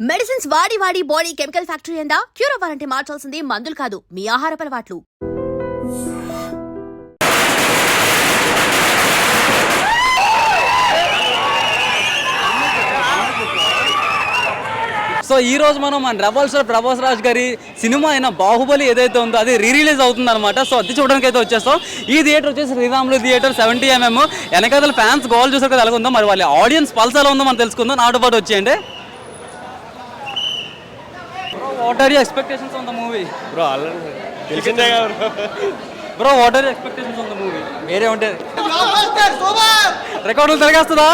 Medicines వాడి వాడి body chemical factory అయిందా? క్యూర్ అవ్వాలంటే మార్చాల్సింది మందులు కాదు, మీ ఆహారపు అలవాట్లు. సో ఈ రోజు మనం మన రెబల్ స్టార్ ప్రభాస్ రాజ్ గారి సినిమా అయిన బాహుబలి ఏదైతే ఉందో అది రిలీజ్ అవుతుంది అనమాట. సో అది చూడడానికి అయితే వచ్చేస్తాం. ఈ థియేటర్ వచ్చేసి శ్రీరాములు థియేటర్ 70mm. వెనకాల ఫ్యాన్స్ గోల్ చూసారు కదా, ఎలా ఉందో మరి వాళ్ళ ఆడియన్స్ పల్స్ ఎలా ఉందో మనం తెలుసుకుందాం. నాతో పాటు వచ్చేయండి. What are you expectations on the movie? Bro తెలిసిందే కదా bro, what are you expectations on the movie? వేరే ఉంటుంది, రికార్డులు తిరగేస్తుందా?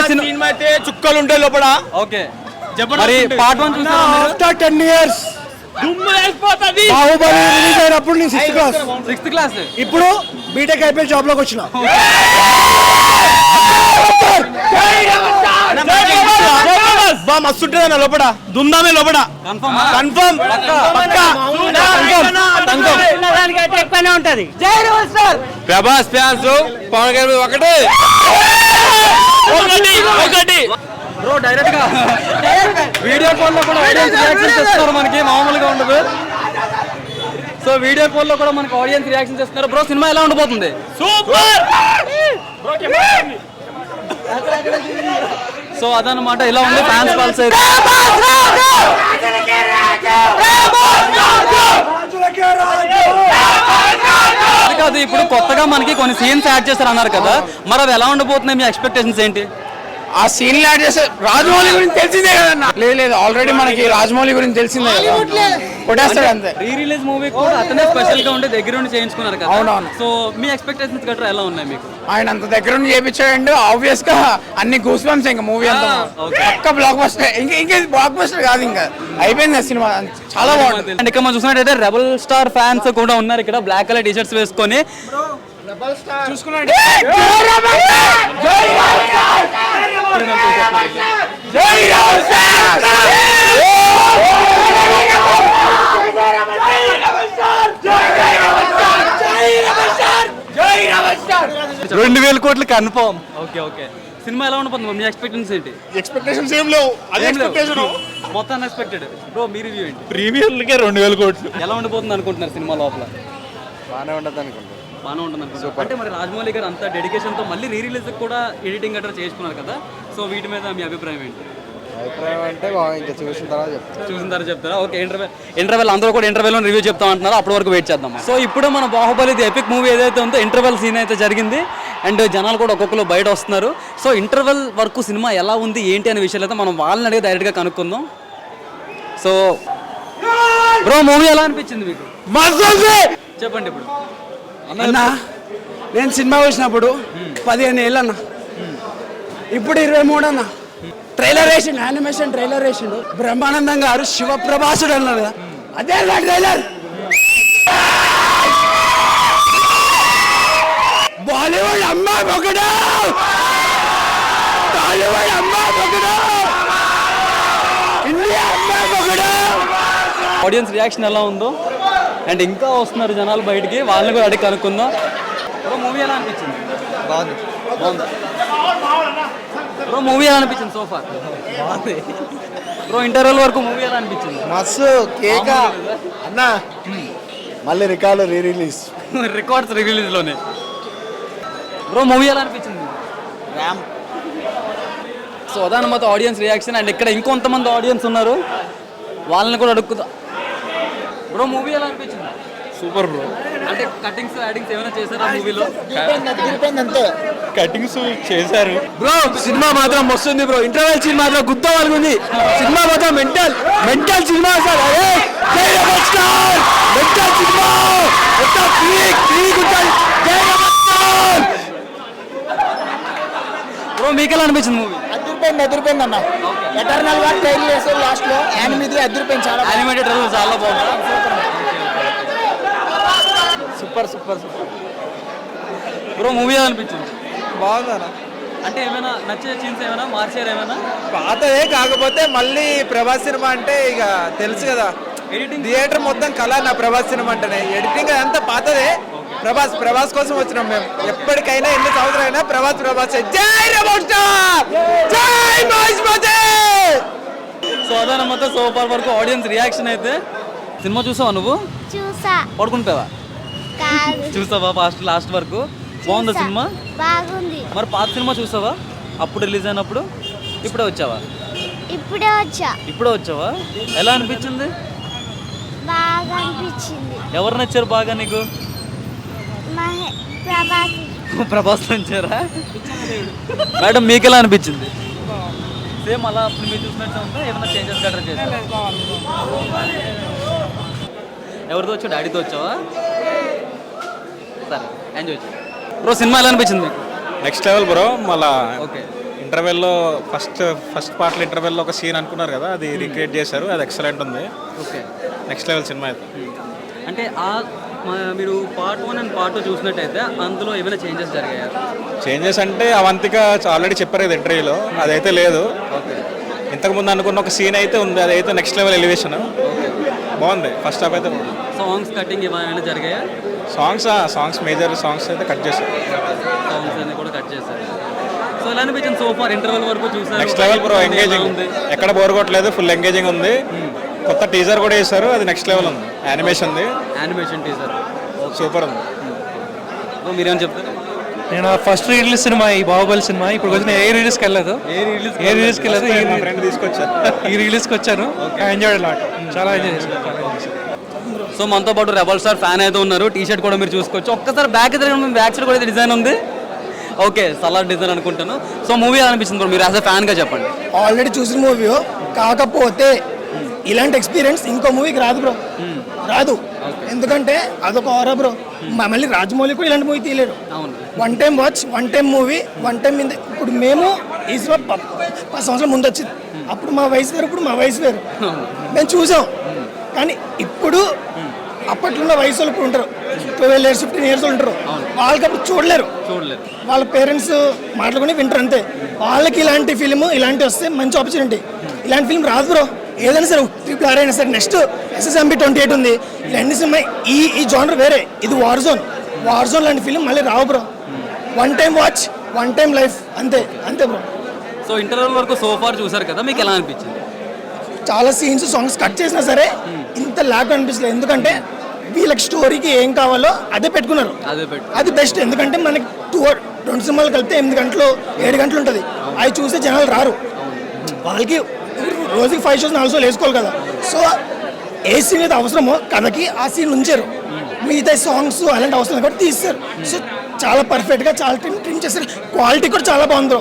సినిమా అయితే చుక్కలు ఉంటాయి లోపల. ఓకే, మరి పార్ట్ 1 చూసారా? ఆఫ్టర్ 10 years బాహుబలి రిలీజ్ అయినప్పుడు నేను 6th క్లాస్, ఇప్పుడు బీటెక్ అయిపోయి జాబ్ లోకి వచ్చిన. మస్తు ఉంటుంది అన్న లోపల, దుందామే లోపల. కన్ఫర్మ్ ఉంటది. ప్రభాస్ ఫ్యాన్స్ పవన్ గారు ఒకటి బ్రో, డైరెక్ట్ గా వీడియో కాల్ లో కూడా ఆడియన్స్ రియాక్షన్స్ ఇస్తున్నారు, మనకి మామూలుగా ఉండదు. సో వీడియో కాల్ లో కూడా మనకి ఆడియన్స్ రియాక్షన్స్ ఇస్తున్నారు. బ్రో, సినిమా ఎలా ఉండబోతుంది? సూపర్. సో అదనమాట, ఇలా ఉంది ఫ్యాన్స్ పల్స్ అయితే. కాదు, ఇప్పుడు కొత్తగా మనకి కొన్ని సీన్స్ యాడ్ చేస్తారు అన్నారు కదా, మరి అవి ఎలా ఉండబోతున్నాయి? మీ ఎక్స్పెక్టేషన్స్ ఏంటి? ఆ సీన్ యాడ్ చేస్తే రాజమౌళి గురించి తెలిసిందే కదన్నా. లేదు ఆల్రెడీ మనకి రాజమౌళి గురించి తెలిసిందే కదా, కొట్టేస్తాడు అంతే. రీ రిలీజ్ మూవీ కూడా అతనే స్పెషల్ గా ఉంటే దగ్గర ఉండి చేయించుకున్నారు కదా. అవునవును. సో మీ ఎక్స్పెక్టేషన్స్ గట్రా ఎలా ఉన్నాయి మీకు? ఆయన అంత దగ్గర నుండి చేయించాడంటే ఆబ్వియస్ గా అన్ని గూస్ బంప్స్ ఇంకా మూవీ అంతా పక్క బ్లాక్ బస్టర్. ఇంకా బ్లాక్ బస్టర్ కాదు, ఇంకా అయిపోయింది సినిమా, చాలా బాగుంటుంది. అండ్ ఇక్కడ మనం చూసినట్టయితే రెబల్ స్టార్ ఫ్యాన్స్ కూడా ఉన్నారు ఇక్కడ, బ్లాక్ కలర్ టీషర్ట్స్ వేసుకొని. చూసుకున్నాడు $2,000 కోట్లు కన్ఫర్మ్. ఓకే ఓకే, సినిమా ఎలా ఉండబోతుంది? మీ ఎక్స్పెక్టేషన్స్ ఏంటి? ఎక్స్పెక్టేషన్స్ ఏం లేవు, అదే ఎక్స్పెక్టేషన్ మొత్తం అన్ఎక్స్పెక్టెడ్. బ్రో, మీ రివ్యూ ఏంటి? ప్రీమియర్లకే 2,000 కోట్లు. ఎలా ఉండబోతుంది అనుకుంటున్నారు సినిమా లోపల? బాగానే ఉండదు అనుకుంటా. బాగానే ఉంటుంది అనుకుంటున్నారు. అంటే మరి రాజమౌళి గారు అంత డెడికేషన్తో మళ్ళీ రీ రిలీజ్ కూడా ఎడిటింగ్ గట్రా చేసుకున్నారు కదా, సో వీటి మీద మీ అభిప్రాయం ఏంటి? అభిప్రాయం అంటే ఇంకా చూసిన తర్వాత చెప్తారా? ఓకే, ఇంటర్వెల్ అందరూ కూడా ఇంటర్వెల్ రివ్యూ చెప్తా అంటున్నారు, అప్పటి వరకు వెయిట్ చేద్దాం. సో ఇప్పుడు మన బాహుబలి ఎపిక్ మూవీ ఏదైతే ఉందో ఇంటర్వెల్ సీన్ అయితే జరిగింది, అండ్ జనాలు కూడా ఒక్కొక్కరు బయట వస్తున్నారు. సో ఇంటర్వెల్ వరకు సినిమా ఎలా ఉంది ఏంటి అనే విషయాలు అయితే మనం వాళ్ళని అడిగి డైరెక్ట్గా కనుక్కుందాం. సో బ్రో, మూవీ ఎలా అనిపించింది మీకు? చెప్పండి. ఇప్పుడు అన్నా, నేను సినిమా వచ్చినప్పుడు 15 ఏళ్ళు అన్న, ఇప్పుడు 23 అన్న. ట్రైలర్ వేసిండు, యానిమేషన్ ట్రైలర్ వేసిండు బ్రహ్మానందం గారు, శివప్రభాసుడు అన్నారు కదా, అదే నా ట్రైలర్. బాలీవుడ్ అమ్మా ఒకడు, టాలీవుడ్ అమ్మా ఒకడు, ఇండియా అమ్మా ఒకడు. ఆడియన్స్ రియాక్షన్ ఎలా ఉందో, అండ్ ఇంకా వస్తున్నారు జనాలు బయటికి, వాళ్ళని కూడా అడిగి కనుక్కుందాం. బ్రో, మూవీ ఎలా అనిపించింది? బాగుంది. బ్రో, మూవీ ఎలా అనిపించింది సోఫా? బ్రో, ఇంటర్వెల్ వరకు మూవీ ఎలా అనిపించింది? మస్తు కేక అన్న, మళ్ళీ రికార్డు రిలీజ్, రికార్డ్స్ రిలీజ్లోనే. బ్రో, మూవీ ఎలా అనిపించింది? సో అదనమాట ఆడియన్స్ రియాక్షన్, అండ్ ఇక్కడ ఇంకొంతమంది ఆడియన్స్ ఉన్నారు, వాళ్ళని కూడా అడుగుతా. బ్రో, మూవీ ఎలా అనిపించింది? Super bro. అంటే కటింగ్స్ యాడింగ్స్ ఏమైనా చేశారా మూవీలో? అంతే, కటింగ్స్ చేశారు బ్రో. సినిమా మాత్రం వస్తుంది బ్రో, ఇంటర్వెల్ సీన్ మాత్రం గుద్ద వాళ్ళకుంది. సినిమా మాత్రం mental cinema sir. Mental cinema bro, మీకు ఎలా అనిపించింది మూవీ? అదిరిపోయింది అన్న. ఎటర్నల్ గా ట్రైల్ చేస్తారు లాస్ట్ లో, యానిమేది అదిరిపోయింది, చాలా యానిమేటెడ్ చాలా బాగుంది. Super super super bro movie అనిపించింది బాగుందా అంటే ఏమైనా నచ్చే సీన్స్ ఏమైనా మార్చారు ఏమైనా? పాతదే, కాకపోతే మళ్ళీ ప్రభాస్ సినిమా అంటే ఇక తెలుసు కదా, ఎడిటింగ్ థియేటర్ మొత్తం కళ నా ప్రభాస్ సినిమా అంటేనే. ఎడిటింగ్ అంతా పాతదే. ప్రభాస్ కోసం వచ్చినాం మేము. ఎప్పటికైనా ఎన్ని సంవత్సరాలైనా ప్రభాస్. జై రెబల్ స్టార్, జై మహేష్మతి. సో అదనమాట సో ఫార్ వరకు ఆడియన్స్ రియాక్షన్ అయితే. సినిమా చూసావా నువ్వు? చూసా. పడుకుంటావా? కాదు. చూసావా లాస్ట్ వరకు? బాగుందా చూసా. సినిమా? బాగుంది. మరి పాత సినిమా చూసావా అప్పుడు రిలీజ్ అయినప్పుడు? ఇప్పుడే వచ్చావా? ఇప్పుడే వచ్చా. ఇప్పుడే వచ్చావా? ఎలా అనిపించింది? బాగా అనిపించింది. ఎవరు నచ్చారు బాగా నీకు? ప్రభాస్. ప్రభాస్ నచ్చారా? మేడం మీకు ఎలా అనిపించింది? సేమ్ అలా అప్పుడు మీరు చూసినట్టు ఉందా? ఏమైనా చేంజెస్ గట్రా చేశారా? ఎవరితో వచ్చావు? డాడీతో వచ్చావా? సరే ఎంజాయ్ చేయండి బ్రో. సినిమా ఎలా అనిపించింది మీకు? Next level bro. మళ్ళా ఓకే. ఇంటర్వెల్లో ఫస్ట్ పార్ట్లో ఇంటర్వెల్లో ఒక సీన్ అనుకున్నారు కదా, అది రీక్రియేట్ చేశారు. అది ఎక్సలెంట్ ఉంది. ఓకే. నెక్స్ట్ లెవెల్ సినిమా అయితే. అంటే మీరు పార్ట్ 1 అండ్ పార్ట్ 2 చూసినట్టయితే అందులో ఏమైనా చేంజెస్ జరిగాయా? చేంజెస్ అంటే అవంతిక ఆల్రెడీ చెప్పారు కదా ఇంటర్వ్యూలో, అదైతే లేదు. ఇంతకుముందు అనుకున్న ఒక సీన్ అయితే ఉంది, అదైతే నెక్స్ట్ లెవెల్ ఎలివేషన్. బాగుంది. ఫస్ట్ హాఫ్ అయితే సాంగ్స్ కటింగ్ ఏమైనా జరిగాయా? సాంగ్స్ మేజర్ సాంగ్స్ అయితే కట్ చేశారు. సాంగ్స్ అన్ని కూడా కట్ చేశారు. సో ఎలా అనిపించింది సో ఫార్ ఇంటర్వెల్ వరకు చూసారు? Next level bro. ఎంగేజింగ్ ఉంది, ఎక్కడ బోర్ కొట్టలేదు. ఫుల్ ఎంగేజింగ్ ఉంది. కొత్త టీజర్ కూడా వేశారు, అది నెక్స్ట్ లెవెల్ ఉంది. యానిమేషన్ టీజర్ సూపర్ ఉంది. మీరేం చెప్తారు? నేను ఫస్ట్ రిలీజ్ సినిమా ఈ బాహుబలి సినిమా. ఇప్పుడు వచ్చిన ఏ రిలీజ్కి వెళ్ళలేదు. మా ఫ్రెండ్ తీసుకొచ్చారు. ఈ రిలీజ్కి వచ్చాను. Enjoy lot. చాలా ఎంజాయ్ చేశాను. సో మనతో పాటు రెబల్ స్టార్ ఫ్యాన్ అయితే ఉన్నారు. టీ షర్ట్ కూడా మీరు చూసుకోవచ్చు. ఒక్కసారి బ్యాక్ బ్యాక్ సైడ్ కూడా డిజైన్ ఉంది. ఓకే, సలాడ్ డిజైన్ అనుకుంటాను. సో మూవీ అనిపించింది బ్రో, మీరు యాజ్ అ ఫ్యాన్గా చెప్పండి. ఆల్రెడీ చూసిన మూవీ, కాకపోతే ఇలాంటి ఎక్స్పీరియన్స్ ఇంకో మూవీకి రాదు బ్రో. రాదు. ఎందుకంటే అదొక ఆరా బ్రో. మళ్ళీ రాజమౌళి కూడా ఇలాంటి మూవీ తీయలేడు. One time watch, one time movie, one time. ఇప్పుడు మేము ఈ సినిమా 10 సంవత్సరాల ముందు వచ్చింది. అప్పుడు మా వయసు వేరు, ఇప్పుడు మా వయసు వేరు. మేము చూసాం. కానీ ఇప్పుడు అప్పట్లో ఉన్న వయసు వాళ్ళు ఇప్పుడు ఉంటారు, 12 years 15 years ఉంటారు. వాళ్ళకి అప్పుడు చూడలేరు. వాళ్ళ పేరెంట్స్ మాట్లాడుకుని వింటారు అంతే. వాళ్ళకి ఇలాంటి ఫిలిం ఇలాంటి వస్తే మంచి ఆపర్చునిటీ. ఇలాంటి ఫిల్మ్ రాదు బ్రో. ఏదైనా సరే RRR అయినా సరే, నెక్స్ట్ SSMB 28 ఉంది. ఇలాంటి సినిమా ఈ జానర్ వేరే. ఇది వార్ జోన్ లాంటి ఫిలిం మళ్ళీ రావు bro. One time watch, one time life, అంతే బ్రో. సో ఇంటర్వెల్ వరకు సో ఫార్ చూసారు కదా, మీకు ఎలా అనిపించింది? చాలా సీన్స్ సాంగ్స్ కట్ చేసినా సరే ఇంత ల్యాక్ అనిపించలేదు. ఎందుకంటే వీళ్ళకి స్టోరీకి ఏం కావాలో అదే పెట్టుకున్నారు. అది బెస్ట్. ఎందుకంటే మనకి 2 సినిమాలు కలిపితే 8 గంటలు 7 గంటలు ఉంటుంది. అవి చూసే జనాలు రారు. వాళ్ళకి రోజుకి 5 shows 4 shows వేసుకోవాలి కదా. సో ఏ సీన్ అయితే అవసరమో కథకి ఆ సీన్ ఉంచారు. మిగతా సాంగ్స్ అలాంటి అవసరం కాబట్టి తీస్తారు. సో చాలా పర్ఫెక్ట్గా చాలా ట్రిమ్ చేస్తారు. క్వాలిటీ కూడా చాలా బాగుంది.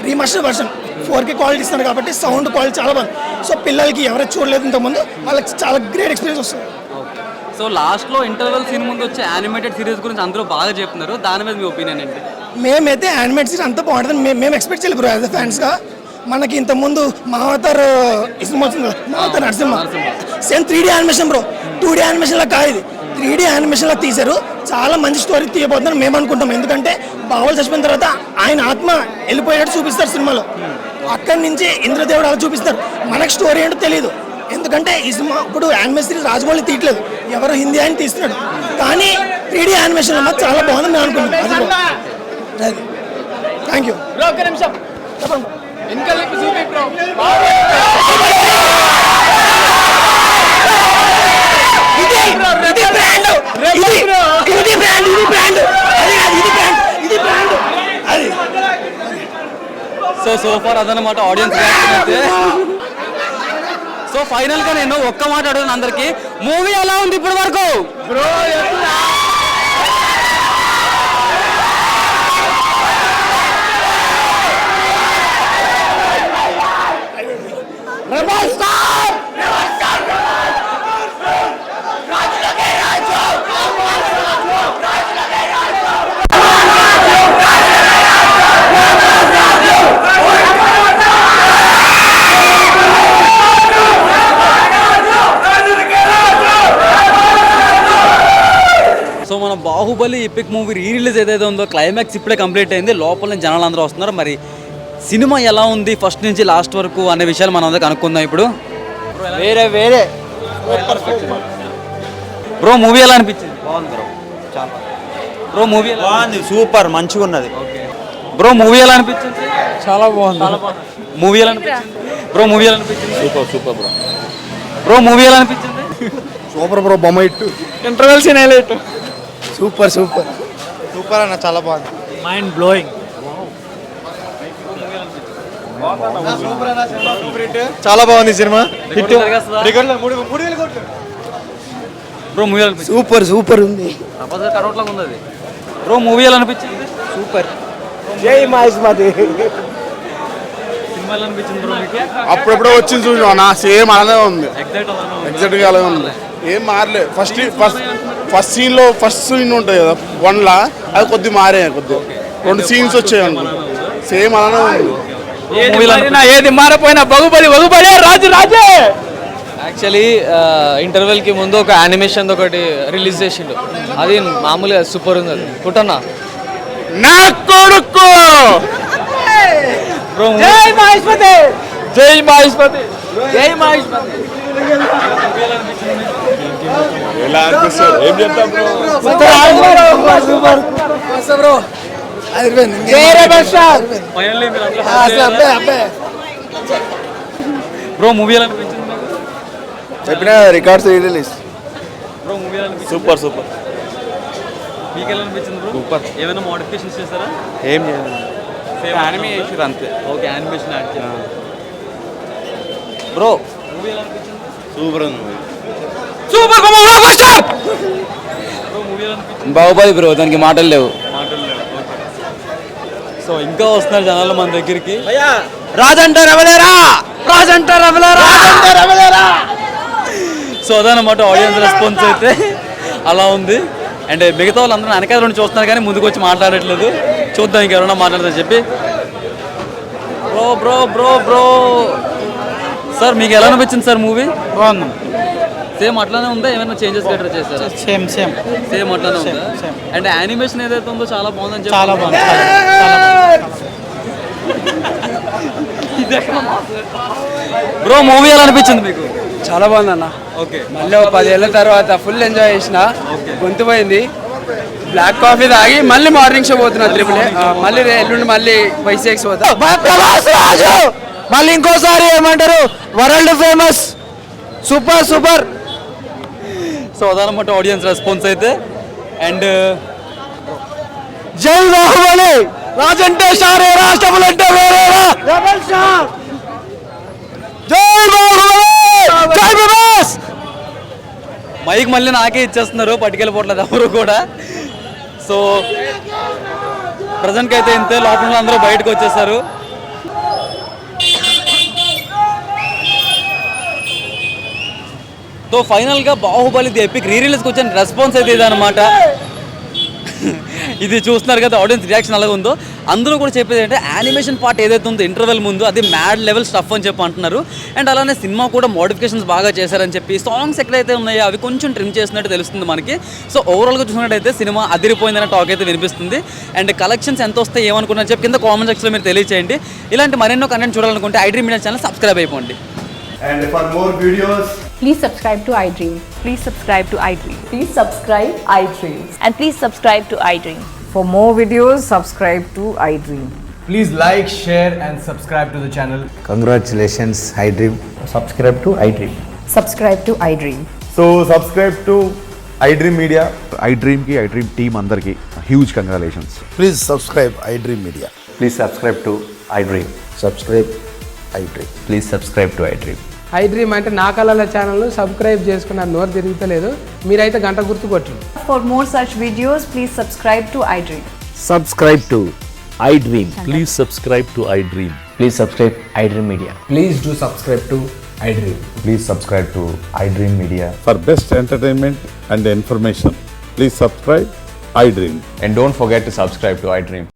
రీమాస్టర్ వర్షన్ 4K క్వాలిటీ ఇస్తున్నారు కాబట్టి సౌండ్ క్వాలిటీ చాలా బాగుంది. సో పిల్లలకి ఎవరైతే చూడలేదు ఇంతకుముందు వాళ్ళకి చాలా గ్రేట్ ఎక్స్పీరియన్స్ వస్తుంది. సో లాస్ట్లో ఇంటర్వెల్ సీన్ ముందు వచ్చే యానిమేటెడ్ సిరీస్ గురించి అందరూ బాగా చెప్తున్నారు. దాని మీద మీ ఒపీనియన్ ఏంటి? మేమైతే యానిమేటెడ్ సిరీస్ అంతా బాగుంటుంది మేము ఎక్స్పెక్ట్ చేయలేదు బ్రో. యాజ్ అ ఫ్యాన్స్గా మనకి ఇంతకుముందు మావతార్ సినిమా వచ్చింది కదా, Mahavatar Narsimha. Same 3D animation bro. 2D యానిమేషన్లా కాదు ఇది, 3D యానిమేషన్లా తీశారు. చాలా మంచి స్టోరీ తీయబోతున్నారు మేము అనుకుంటాం. ఎందుకంటే బాహుబలి చచ్చిపోయిన తర్వాత ఆయన ఆత్మ వెళ్ళిపోయేటట్టు చూపిస్తారు సినిమాలో. అక్కడి నుంచి ఇంద్రదేవుడు అలా చూపిస్తారు. మనకు స్టోరీ ఏంటో తెలియదు. ఎందుకంటే ఈ సినిమా ఇప్పుడు యానిమేషన్ సిరీస్ రాజమౌళి తీయట్లేదు, ఎవరో హిందీ ఆయన తీస్తున్నాడు. కానీ 3D యానిమేషన్ అన్నమాట చాలా బాగుంది మేము అనుకుంటున్నాం. Thank you. చెప్పండి. సో ఫార్ అదనమాట ఆడియన్స్ రియాక్షన్ అయితే. సో ఫైనల్ గా నేను ఒక్క మాట అడుగుతాను అందరికి, మూవీ ఎలా ఉంది ఇప్పటి వరకు? Baahubali epic movie re release ఏదైతే ఉందో క్లైమాక్స్ ఇప్పుడే కంప్లీట్ అయింది. లోపల నుంచి జనాలు అందరూ వస్తున్నారు. మరి సినిమా ఎలా ఉంది ఫస్ట్ నుంచి లాస్ట్ వరకు అనే విషయాలు మనం అందరూ కనుక్కుందాం ఇప్పుడు. వేరే బ్రో మూవీ ఎలా అనిపించింది? బ్రో మూవీ బాగుంది, సూపర్, మంచిగా ఉన్నది. బ్రో మూవీ ఎలా అనిపించింది? చాలా బాగుంది. మూవీ ఎలా అనిపించింది? బ్రో మూవీ ఎలా అనిపించింది? Super bro. బ్రో మూవీ ఎలా అనిపించింది? సూపర్ బ్రో, బొమ్మ ఇట్టు ఇంటర్వెల్ సీన్ హైలైట్. సూపర్ అన్న, చాలా బాగుంది. Mind blowing. చాలా బాగుంది సినిమా. బ్రో మూవీ ఎలా అనిపించింది? సూపర్ ఉంది. కరోట్లాగా ఉంది అది. బ్రో మూవీ ఎలా అనిపించింది? సూపర్. జై మహేష్మతి. సినిమా ఎలా అనిపించింది బ్రో మీకు? అప్పుడెప్పుడో వచ్చింది చూసిన సేమ్ అలానే ఉంది, ఎగ్జాక్ట్ గా అలాగే ఉంది, ఏం మారలేదు. ఫస్ట్ సీన్ ఉంటుంది కదా వన్లా, అది కొద్ది మారే, కొద్ది 2 సీన్స్ వచ్చాయి అనుకో, సేమ్ అలానే ఉంది. ఏది మారిపోయినా బాహుబలి రాజే. యాక్చువల్లీ ఇంటర్వెల్కి ముందు ఒక యానిమేషన్ ఒకటి రిలీజ్ చేసిండు, అది మామూలుగా సూపర్ ఉంది. అది పుట్టన్నా నా కొడుకు జై మహేష్మతి. ఎలా అనిపిస్తుంది? ఏం చెప్తాం బ్రో? బ్రో మూవీ ఎలా అనిపించింది? చెప్పిన రికార్డ్స్ రిలీజ్. బ్రో మూవీ ఎలా అనిపించింది? సూపర్. మీకు ఎలా అనిపించింది బ్రో? సూపర్. ఏమైనా మోడిఫికేషన్స్ చేస్తారా? ఏం చేయాలి, సేమ్ యానిమేషన్ అంతే. ఓకే, యానిమేషన్ యాడ్ చేయాలి. బ్రో మూవీ ఎలా అనిపించింది? సూపర్ ఉంది. బ్రో మూవీ ఎలా అనిపించింది? బాహుబలి బ్రో, దానికి మాటలు లేవు. సో ఇంకా వస్తున్నారు జనాలు మన దగ్గరికి. రాజంటారు ఎవలేరా. సో అదనమాట ఆడియన్స్ రెస్పాన్స్ అయితే అలా ఉంది. అండ్ మిగతా వాళ్ళందరూ వెనకాల నుండి చూస్తున్నారు కానీ ముందుకు వచ్చి మాట్లాడట్లేదు. చూద్దాం ఇంకెవరైనా మాట్లాడతారని చెప్పి. బ్రో సార్ మీకు ఎలా అనిపించింది సార్ మూవీ? బాగుంది. సేమ్ అట్లానే ఉందా, ఏమైనా చేంజెస్ గట్రా చేశారా? సేమ్ అట్లానే ఉందా? అండ్ యానిమేషన్ ఏదైతే ఉందో చాలా బాగుందని చెప్పి. చాలా బాగుంది. బ్రో మూవీ ఎలా అనిపించింది మీకు? చాలా బాగుంది అన్న. ఓకే, మళ్ళీ 10 ఏళ్ళ తర్వాత ఫుల్ ఎంజాయ్ చేసిన. గొంతు పోయింది. బ్లాక్ కాఫీ తాగి మళ్ళీ మార్నింగ్ షో పోతున్నా త్రిపులే. మళ్ళీ ఎల్లుండి మళ్ళీ వైసీఎక్స్ పోతా. మళ్ళీ ఇంకోసారి ఏమంటారు, వరల్డ్ ఫేమస్. సూపర్. సో అదనమాట ఆడియన్స్ రెస్పాన్స్ అయితే. అండ్ జై బాహుబలి. రాజంటే షారే, రాష్ట్రములు అంటే వేరేరా. జై బాహుబలి. జై ప్రభాస్. మైక్ మళ్ళీ నాకే ఇచ్చేస్తున్నారు, పట్టుకెళ్ళిపోవట్లేదు ఎవరు కూడా. సో ప్రజెంట్కి అయితే ఇంతే, లోపల అందరూ బయటకు వచ్చేసారు. సో ఫైనల్గా బాహుబలి ది ఎపిక్ రీ రిలీజ్కి వచ్చిన రెస్పాన్స్ అయితే ఇదనమాట. ఇది చూస్తున్నారు కదా ఆడియన్స్ రియాక్షన్ అలాగే ఉందో. అందరూ కూడా చెప్పేది ఏంటంటే యానిమేషన్ పార్ట్ ఏదైతే ఉందో ఇంటర్వెల్ ముందు అది మ్యాడ్ లెవెల్ స్టఫ్ అని చెప్పి అంటున్నారు. అండ్ అలానే సినిమా కూడా మోడిఫికేషన్స్ బాగా చేశారని చెప్పి, సాంగ్స్ ఎక్కడైతే ఉన్నాయో అవి కొంచెం ట్రిమ్ చేసినట్టు తెలుస్తుంది మనకి. సో ఓవరాల్గా చూసినట్టయితే సినిమా అదిరిపోయిందనే టాక్ అయితే వినిపిస్తుంది. అండ్ కలెక్షన్స్ ఎంత వస్తాయి ఏమనుకున్నారని చెప్పి కింద కామెంట్ సెక్షన్లో మీరు తెలియచేయండి. ఇలాంటి మరెన్నో కంటెంట్ చూడాలనుకుంటే ఐడ్రీమ్ మీడియా ఛానల్ సబ్స్క్రైబ్ అయిపోండి. And for more videos, please subscribe to iDream. Please subscribe to iDream. Please subscribe iDream. And please subscribe to iDream. For more videos, subscribe to iDream. Please like, share and subscribe to the channel. Congratulations, iDream. Subscribe to iDream. Subscribe to iDream. so subscribe to iDream Media. iDream team andarki huge congratulations. Please subscribe iDream Media. Please subscribe to iDream. Subscribe iDream. Please subscribe to iDream. iDream అంటే నా కళల channel subscribe చేసుకున్న నోరు తిరుగుతలేదు. మీరైతే గంట గుర్తు కొట్టండి. For more such videos, please subscribe to iDream. Subscribe to iDream. Please subscribe to iDream. Please subscribe iDream Media. Please do subscribe to iDream. Please subscribe to iDream Media. For best entertainment and information, please subscribe iDream. And don't forget to subscribe to iDream.